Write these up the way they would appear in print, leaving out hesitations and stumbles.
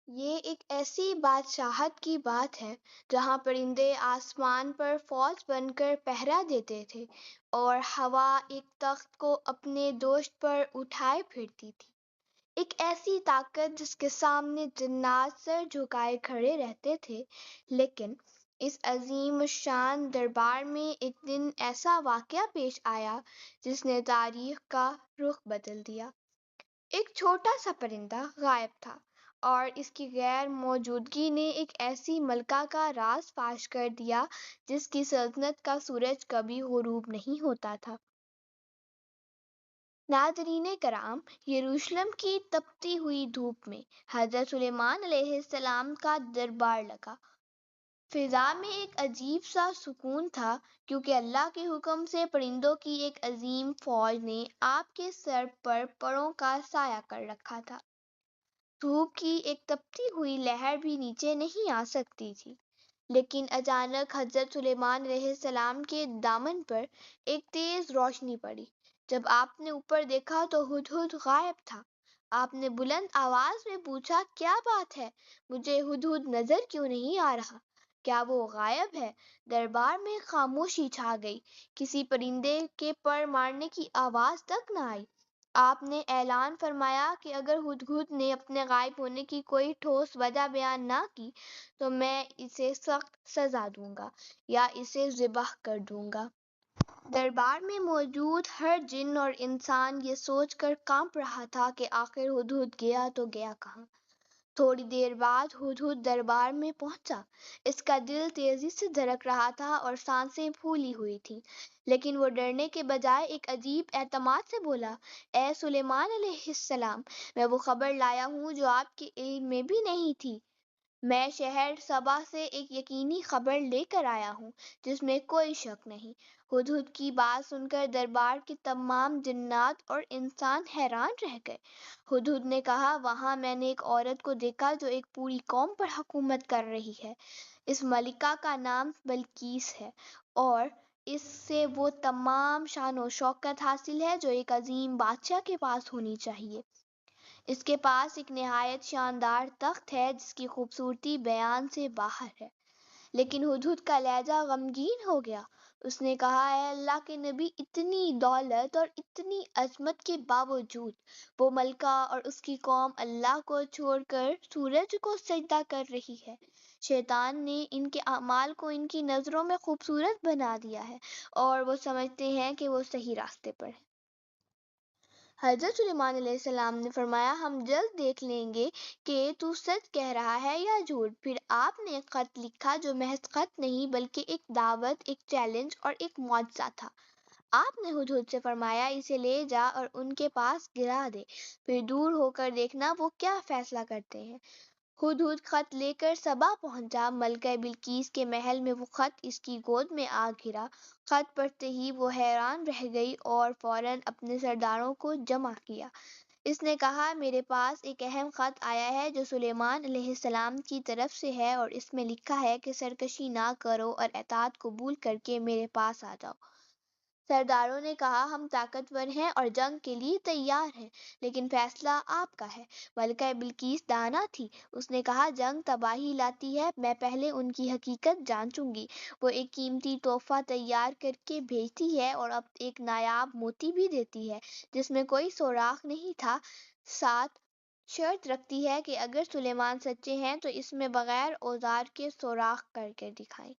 یہ ایک ایسی بادشاہت کی بات ہے جہاں پرندے آسمان پر فوج بن کر پہرا دیتے تھے اور ہوا ایک تخت کو اپنے دوشت پر اٹھائے پھرتی تھی۔ ایک ایسی طاقت جس کے سامنے جنات سر جھکائے کھڑے رہتے تھے۔ لیکن اس عظیم الشان دربار میں ایک دن ایسا واقعہ پیش آیا جس نے تاریخ کا رخ بدل دیا۔ ایک چھوٹا سا پرندہ غائب تھا اور اس کی غیر موجودگی نے ایک ایسی ملکہ کا راز فاش کر دیا جس کی سلطنت کا سورج کبھی غروب نہیں ہوتا تھا۔ ناظرین کرام، یروشلم کی تپتی ہوئی دھوپ میں حضرت سلیمان علیہ السلام کا دربار لگا۔ فضا میں ایک عجیب سا سکون تھا کیونکہ اللہ کے حکم سے پرندوں کی ایک عظیم فوج نے آپ کے سر پر پروں کا سایہ کر رکھا تھا۔ دھوپ کی ایک تپتی ہوئی لہر بھی نیچے نہیں آ سکتی تھی۔ لیکن اچانک حضرت سلیمان علیہ السلام کے دامن پر ایک تیز روشنی پڑی۔ جب آپ نے اوپر دیکھا تو ہدہد غائب تھا۔ آپ نے بلند آواز میں پوچھا، کیا بات ہے؟ مجھے ہدہد نظر کیوں نہیں آ رہا؟ کیا وہ غائب ہے؟ دربار میں خاموشی چھا گئی۔ کسی پرندے کے پر مارنے کی آواز تک نہ آئی۔ آپ نے اعلان فرمایا کہ اگر ہدہد نے اپنے غائب ہونے کی کوئی ٹھوس وجہ بیان نہ کی تو میں اسے سخت سزا دوں گا یا اسے ذبح کر دوں گا۔ دربار میں موجود ہر جن اور انسان یہ سوچ کر کانپ رہا تھا کہ آخر ہدہد گیا تو گیا کہاں۔ تھوڑی دیر بعد ہدہد دربار میں پہنچا۔ اس کا دل تیزی سے دھڑک رہا تھا اور سانسیں پھولی ہوئی تھیں، لیکن وہ ڈرنے کے بجائے ایک عجیب اعتماد سے بولا، اے سلیمان علیہ السلام، میں وہ خبر لایا ہوں جو آپ کے علم میں بھی نہیں تھی۔ میں شہر سبا سے ایک یقینی خبر لے کر آیا ہوں جس میں کوئی شک نہیں۔ ہدہد کی بات سن کر دربار کے تمام جنات اور انسان حیران رہ گئے۔ ہدہد نے کہا، وہاں میں نے ایک عورت کو دیکھا جو ایک پوری قوم پر حکومت کر رہی ہے۔ اس ملکہ کا نام بلقیس ہے اور اس سے وہ تمام شان و شوکت حاصل ہے جو ایک عظیم بادشاہ کے پاس ہونی چاہیے۔ اس کے پاس ایک نہایت شاندار تخت ہے جس کی خوبصورتی بیان سے باہر ہے۔ لیکن ہدہد کا لہجہ غمگین ہو گیا۔ اس نے کہا، اے اللہ کے نبی، اتنی دولت اور اتنی عظمت کے باوجود وہ ملکہ اور اس کی قوم اللہ کو چھوڑ کر سورج کو سجدہ کر رہی ہے۔ شیطان نے ان کے اعمال کو ان کی نظروں میں خوبصورت بنا دیا ہے اور وہ سمجھتے ہیں کہ وہ صحیح راستے پر ہیں۔ حضرت سلیمان علیہ السلام نے فرمایا، ہم جلد دیکھ لیں گے کہ تو سچ کہہ رہا ہے یا جھوٹ۔ پھر آپ نے ایک خط لکھا جو محض خط نہیں بلکہ ایک دعوت، ایک چیلنج اور ایک معجزہ تھا۔ آپ نے ہدہد سے فرمایا، اسے لے جا اور ان کے پاس گرا دے، پھر دور ہو کر دیکھنا وہ کیا فیصلہ کرتے ہیں۔ ہدہد خط لے کر سبا پہنچا۔ ملکہ بلقیس کے محل میں وہ خط اس کی گود میں آ گرا۔ خط پڑھتے ہی وہ حیران رہ گئی اور فوراً اپنے سرداروں کو جمع کیا۔ اس نے کہا، میرے پاس ایک اہم خط آیا ہے جو سلیمان علیہ السلام کی طرف سے ہے اور اس میں لکھا ہے کہ سرکشی نہ کرو اور اطاعت قبول کر کے میرے پاس آ جاؤ۔ سرداروں نے کہا، ہم طاقتور ہیں اور جنگ کے لیے تیار ہیں، لیکن فیصلہ آپ کا ہے۔ ملکہ بلقیس دانا تھی۔ اس نے کہا، جنگ تباہی لاتی ہے، میں پہلے ان کی حقیقت جانچوں گی۔ وہ ایک قیمتی تحفہ تیار کر کے بھیجتی ہے اور اب ایک نایاب موتی بھی دیتی ہے جس میں کوئی سوراخ نہیں تھا۔ ساتھ شرط رکھتی ہے کہ اگر سلیمان سچے ہیں تو اس میں بغیر اوزار کے سوراخ کر کے دکھائیں۔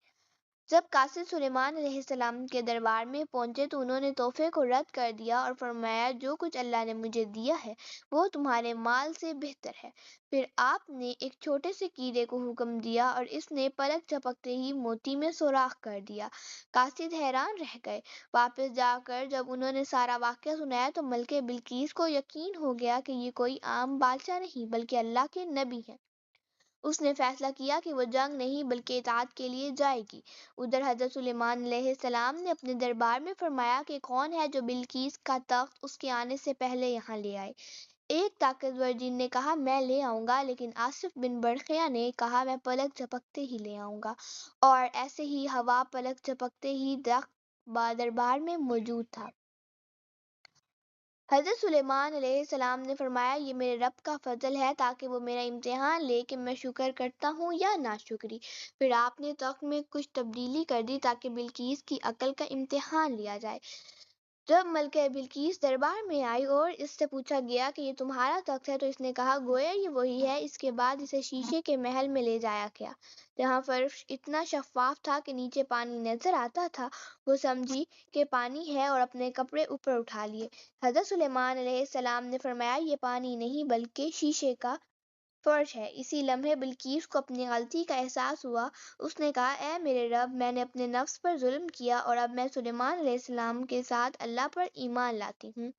جب قاصد سلیمان علیہ السلام کے دربار میں پہنچے تو انہوں نے تحفے کو رد کر دیا اور فرمایا، جو کچھ اللہ نے مجھے دیا ہے وہ تمہارے مال سے بہتر ہے۔ پھر آپ نے ایک چھوٹے سے کیڑے کو حکم دیا اور اس نے پلک جھپکتے ہی موتی میں سوراخ کر دیا۔ قاصد حیران رہ گئے۔ واپس جا کر جب انہوں نے سارا واقعہ سنایا تو ملکہ بلقیس کو یقین ہو گیا کہ یہ کوئی عام بادشاہ نہیں بلکہ اللہ کے نبی ہیں۔ اس نے فیصلہ کیا کہ وہ جنگ نہیں بلکہ اطاعت کے لیے جائے گی۔ ادھر حضرت سلیمان علیہ السلام نے اپنے دربار میں فرمایا کہ کون ہے جو بلقیس کا تخت اس کے آنے سے پہلے یہاں لے آئے۔ ایک طاقتور جن نے کہا، میں لے آؤں گا، لیکن آصف بن برقیہ نے کہا، میں پلک جھپکتے ہی لے آؤں گا۔ اور ایسے ہی ہوا پلک جھپکتے ہی دربار میں موجود تھا۔ حضرت سلیمان علیہ السلام نے فرمایا یہ میرے رب کا فضل ہے تاکہ وہ میرا امتحان لے کہ میں شکر کرتا ہوں یا ناشکری۔ پھر آپ نے تخت میں کچھ تبدیلی کر دی تاکہ بلقیس کی عقل کا امتحان لیا جائے۔ جب ملکہ بلقیس دربار میں آئی اور اس سے پوچھا گیا کہ یہ تمہارا تخت ہے تو اس نے کہا گویا یہ وہی ہے۔ اس کے بعد اسے شیشے کے محل میں لے جایا گیا جہاں فرش اتنا شفاف تھا کہ نیچے پانی نظر آتا تھا۔ وہ سمجھی کہ پانی ہے اور اپنے کپڑے اوپر اٹھا لیے۔ حضرت سلیمان علیہ السلام نے فرمایا یہ پانی نہیں بلکہ شیشے کا فرش ہے۔ اسی لمحے بلقیس کو اپنی غلطی کا احساس ہوا۔ اس نے کہا اے میرے رب، میں نے اپنے نفس پر ظلم کیا اور اب میں سلیمان علیہ السلام کے ساتھ اللہ پر ایمان لاتی ہوں۔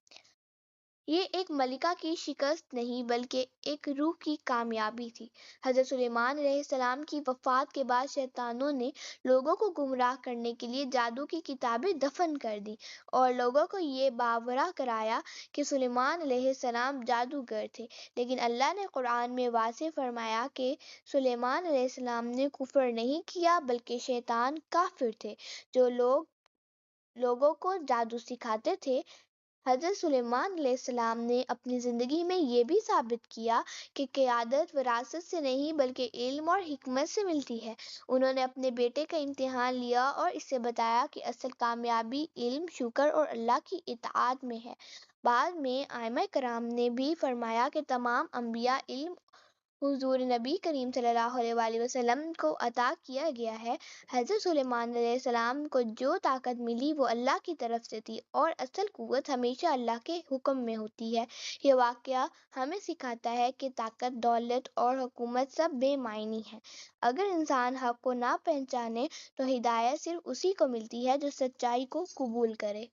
یہ ایک ملکہ کی شکست نہیں بلکہ ایک روح کی کامیابی تھی۔ حضرت سلیمان علیہ السلام کی وفات کے بعد شیطانوں نے لوگوں کو گمراہ کرنے کے لیے جادو کی کتابیں دفن کر دیں اور لوگوں کو یہ باورہ کرایا کہ سلیمان علیہ السلام جادوگر تھے، لیکن اللہ نے قرآن میں واضح فرمایا کہ سلیمان علیہ السلام نے کفر نہیں کیا بلکہ شیطان کافر تھے جو لوگوں کو جادو سکھاتے تھے۔ حضرت سلیمان علیہ السلام نے اپنی زندگی میں یہ بھی ثابت کیا کہ قیادت وراثت سے نہیں بلکہ علم اور حکمت سے ملتی ہے۔ انہوں نے اپنے بیٹے کا امتحان لیا اور اس سے بتایا کہ اصل کامیابی علم، شکر اور اللہ کی اطاعت میں ہے۔ بعد میں ائمہ کرام نے بھی فرمایا کہ تمام انبیاء علم حضور نبی کریم صلی اللہ علیہ وآلہ وسلم کو عطا کیا گیا ہے۔ حضرت سلیمان علیہ السلام کو جو طاقت ملی وہ اللہ کی طرف سے تھی اور اصل قوت ہمیشہ اللہ کے حکم میں ہوتی ہے۔ یہ واقعہ ہمیں سکھاتا ہے کہ طاقت، دولت اور حکومت سب بے معنی ہے۔ اگر انسان حق کو نہ پہچانے تو ہدایت صرف اسی کو ملتی ہے جو سچائی کو قبول کرے۔